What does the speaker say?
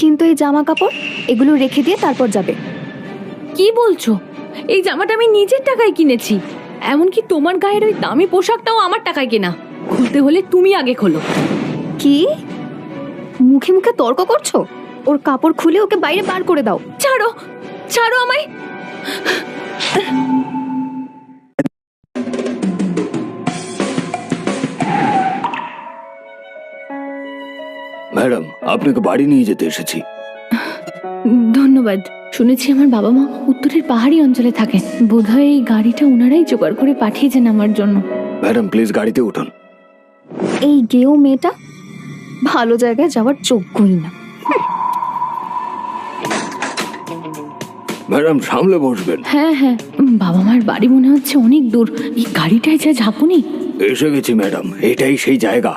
কিন্তু এই জামা কাপড় এগুলো রেখে দিয়ে তারপর যাবে। কি বলছো? এই জামাটা আমি নিজের টাকায় কিনেছি, এমনকি তোমার গায়ের ওই দামি পোশাকটাও আমার টাকায় কেনা। খুলতে হলে তুমি আগে খোলো। কি মুখে মুখে তর্ক করছো? ওর কাপড় খুলে ওকে বাইরে বার করে দাও। ছাড়ো, ছাড়ো আমায়। ম্যাডাম, আপনাকে বাড়ি নিয়ে যেতে এসেছি। ধন্যবাদ। শুনেছি আমার বাবা মা উত্তরের পাহাড়ি অঞ্চলে থাকেন। বোধহয় এই গাড়িটা ওনারাই জোগাড় করে পাঠিয়েছেন আমার জন্য। ম্যাডাম প্লিজ গাড়িতে উঠুন। এই গেও মেয়েটা ভালো জায়গায় যাওয়ার যোগ্যই না। ম্যাডাম সামলে বসবেন। হ্যাঁ হ্যাঁ, বাবা মার বাড়ি মনে হচ্ছে অনেক দূর। এই গাড়িটায় যা ঝাঁকুনি। এসে গেছি ম্যাডাম, এটাই সেই জায়গা।